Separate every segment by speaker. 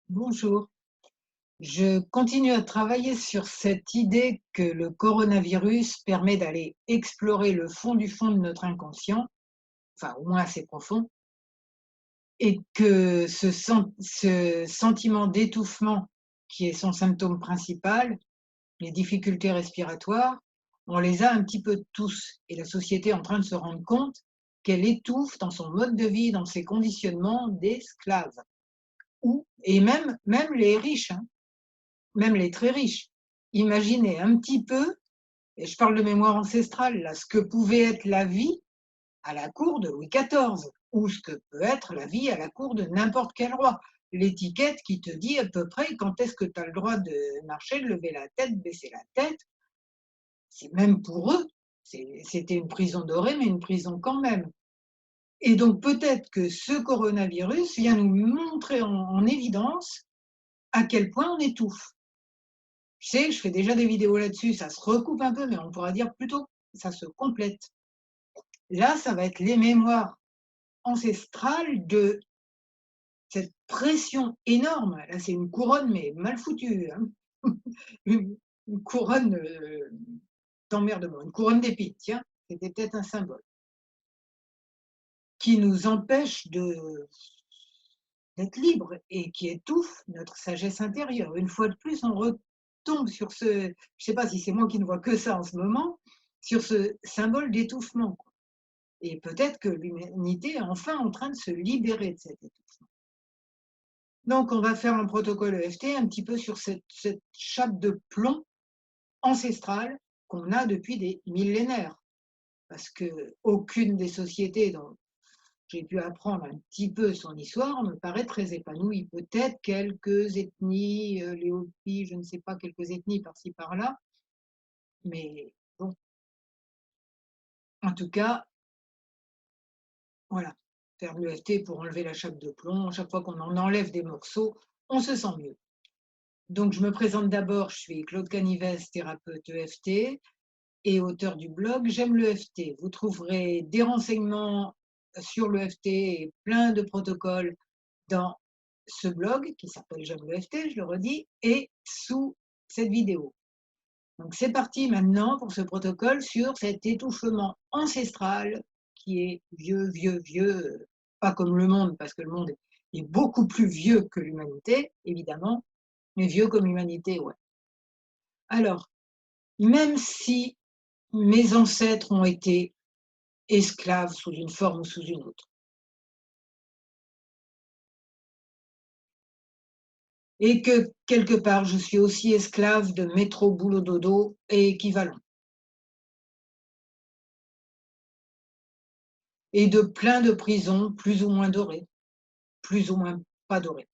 Speaker 1: Bonjour. Je continue à travailler sur cette idée que le coronavirus permet d'aller explorer le fond de notre inconscient, enfin au moins assez profond, et que ce sentiment d'étouffement qui est son symptôme principal, les difficultés respiratoires, on les a un petit peu tous. Et la société est en train de se rendre compte qu'elle étouffe dans son mode de vie, dans ses conditionnements d'esclave. Et même les riches, hein. Même les très riches. Imaginez un petit peu, et je parle de mémoire ancestrale là, ce que pouvait être la vie à la cour de Louis XIV ou ce que peut être la vie à la cour de n'importe quel roi. L'étiquette qui te dit à peu près quand est-ce que tu as le droit de marcher, de lever la tête, baisser la tête. C'est même pour eux, c'était une prison dorée, mais une prison quand même. Et donc peut-être que ce coronavirus vient nous montrer en évidence à quel point on étouffe. Je sais, je fais déjà des vidéos là-dessus, ça se recoupe un peu, mais on pourra dire plutôt, ça se complète. Là, ça va être les mémoires ancestrales de cette pression énorme. Là, c'est une couronne, mais mal foutue, hein. Une couronne d'emmerdement, une couronne d'épines, tiens, c'était peut-être un symbole, qui nous empêche d'être libres et qui étouffe notre sagesse intérieure. Une fois de plus, on retombe sur ce, je ne sais pas si c'est moi qui ne vois que ça en ce moment, sur ce symbole d'étouffement. Et peut-être que l'humanité est enfin en train de se libérer de cet étouffement. Donc, on va faire un protocole EFT un petit peu sur cette chape de plomb ancestrale qu'on a depuis des millénaires. Parce qu'aucune des sociétés dont j'ai pu apprendre un petit peu son histoire me paraît très épanouie. Peut-être quelques ethnies, les Hopis, je ne sais pas, quelques ethnies par-ci par-là, mais bon, en tout cas, voilà, faire de l'EFT pour enlever la chape de plomb. Chaque fois qu'on en enlève des morceaux, on se sent mieux. Donc, je me présente d'abord, je suis Claude Canives, thérapeute EFT et auteur du blog J'aime l'EFT. Vous trouverez des renseignements sur l'EFT et plein de protocoles dans ce blog qui s'appelle J'aime l'EFT, je le redis, et sous cette vidéo. Donc, c'est parti maintenant pour ce protocole sur cet étouffement ancestral qui est vieux, vieux, vieux, pas comme le monde, parce que le monde est beaucoup plus vieux que l'humanité, évidemment, mais vieux comme l'humanité, ouais. Alors, même si mes ancêtres ont été esclaves sous une forme ou sous une autre, et que quelque part je suis aussi esclave de métro, boulot, dodo et équivalent, et de plein de prisons plus ou moins dorées, plus ou moins pas dorées.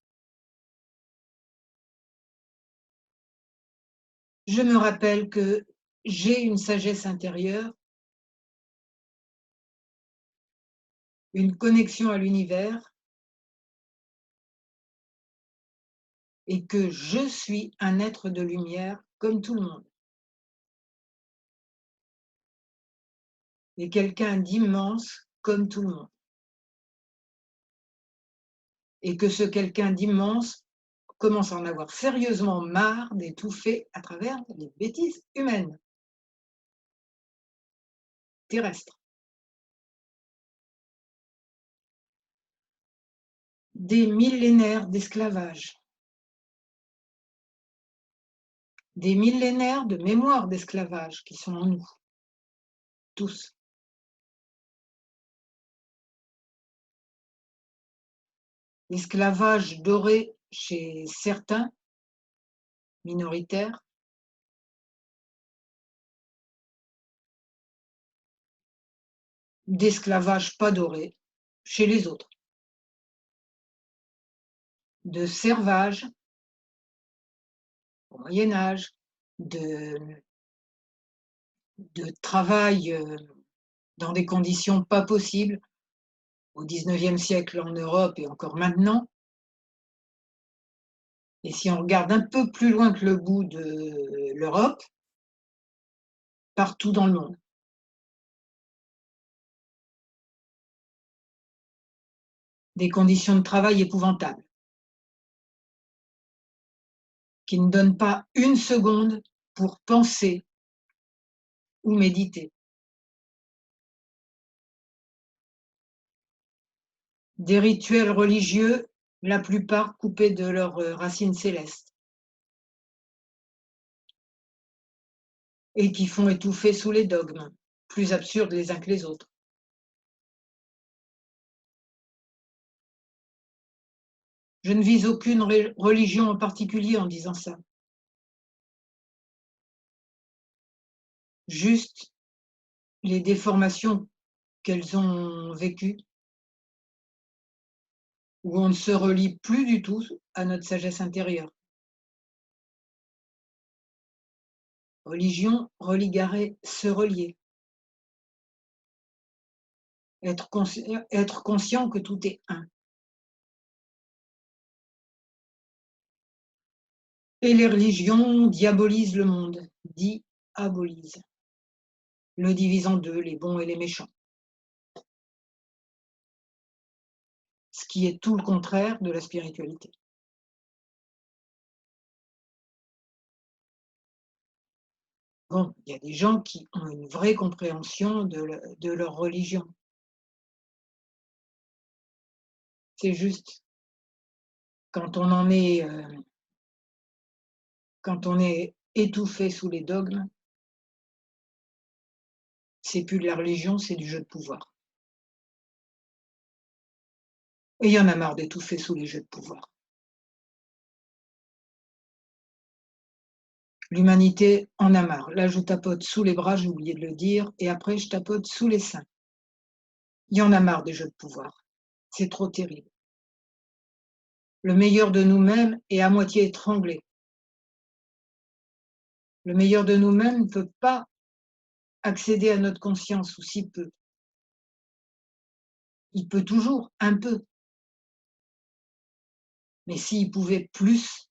Speaker 1: Je me rappelle que j'ai une sagesse intérieure, une connexion à l'univers, et que je suis un être de lumière comme tout le monde, et quelqu'un d'immense comme tout le monde. Et que ce quelqu'un d'immense commence à en avoir sérieusement marre d'étouffer à travers les bêtises humaines, terrestres. Des millénaires d'esclavage, des millénaires de mémoire d'esclavage qui sont en nous, tous. L'esclavage doré chez certains, minoritaires, d'esclavage pas doré chez les autres, de servage au Moyen Âge, de, de travail dans des conditions pas possibles au XIXe siècle en Europe et encore maintenant. Et si on regarde un peu plus loin que le bout de l'Europe, partout dans le monde. Des conditions de travail épouvantables. qui ne donnent pas une seconde pour penser ou méditer. Des rituels religieux, la plupart coupés de leurs racines célestes, et qui font étouffer sous les dogmes, plus absurdes les uns que les autres. Je ne vise aucune religion en particulier en disant ça. Juste les déformations qu'elles ont vécues, où on ne se relie plus du tout à notre sagesse intérieure. Religion, religarer, se relier. Être conscient que tout est un. Et les religions diabolisent le monde, diabolisent, le divisent en deux, les bons et les méchants. Ce qui est tout le contraire de la spiritualité. Bon, il y a des gens qui ont une vraie compréhension de leur religion. C'est juste, quand on en est, quand on est étouffé sous les dogmes, c'est plus de la religion, c'est du jeu de pouvoir. Et il y en a marre d'étouffer sous les jeux de pouvoir. L'humanité en a marre. Là, je tapote sous les bras, j'ai oublié de le dire, et après, je tapote sous les seins. Il y en a marre des jeux de pouvoir. C'est trop terrible. Le meilleur de nous-mêmes est à moitié étranglé. Le meilleur de nous-mêmes ne peut pas accéder à notre conscience, ou si peu. Il peut toujours un peu. Mais s'il pouvait plus,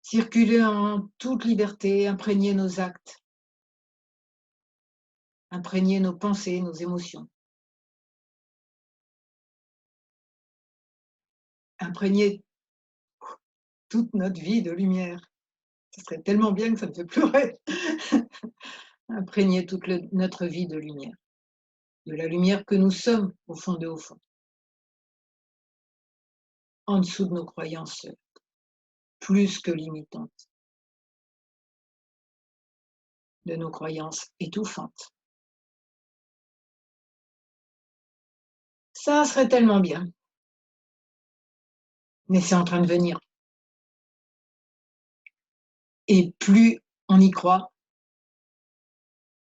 Speaker 1: circuler en toute liberté, imprégner nos actes, imprégner nos pensées, nos émotions, imprégner toute notre vie de lumière. Ce serait tellement bien que ça me fait pleurer. Imprégner toute notre vie de lumière, de la lumière que nous sommes au fond de au fond, en dessous de nos croyances plus que limitantes, de nos croyances étouffantes. Ça serait tellement bien. Mais c'est en train de venir. Et plus on y croit,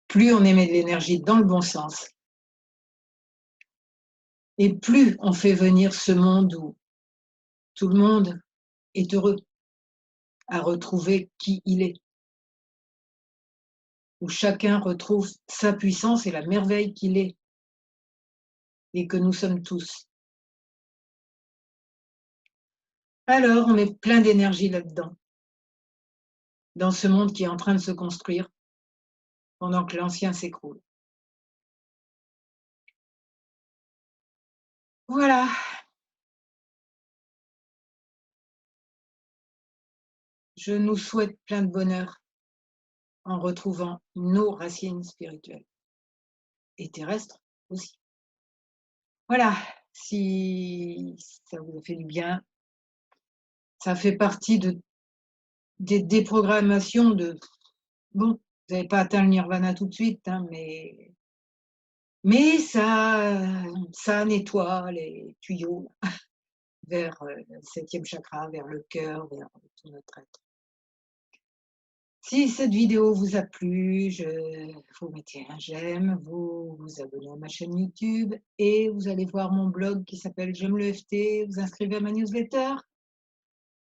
Speaker 1: plus on émet de l'énergie dans le bon sens, et plus on fait venir ce monde où tout le monde est heureux à retrouver qui il est, où chacun retrouve sa puissance et la merveille qu'il est, et que nous sommes tous. Alors, on met plein d'énergie là-dedans, dans ce monde qui est en train de se construire, pendant que l'ancien s'écroule. Voilà. Je nous souhaite plein de bonheur en retrouvant nos racines spirituelles et terrestres aussi. Voilà, si ça vous a fait du bien, ça fait partie des déprogrammations de... Bon, vous n'avez pas atteint le nirvana tout de suite, hein, mais ça nettoie les tuyaux vers le 7e chakra, vers le cœur, vers tout notre être. Si cette vidéo vous a plu, vous mettez un j'aime, vous vous abonnez à ma chaîne YouTube et vous allez voir mon blog qui s'appelle J'aime le FT, vous inscrivez à ma newsletter.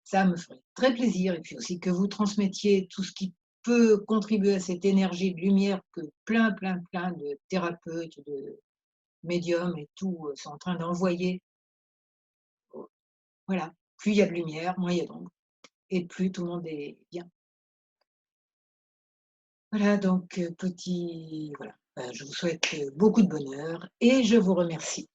Speaker 1: Ça me ferait très plaisir, et puis aussi que vous transmettiez tout ce qui peut contribuer à cette énergie de lumière que plein de thérapeutes, de médiums et tout sont en train d'envoyer. Voilà, plus il y a de lumière, moins il y a d'ombre, et plus tout le monde est bien. Voilà, donc voilà. Je vous souhaite beaucoup de bonheur et je vous remercie.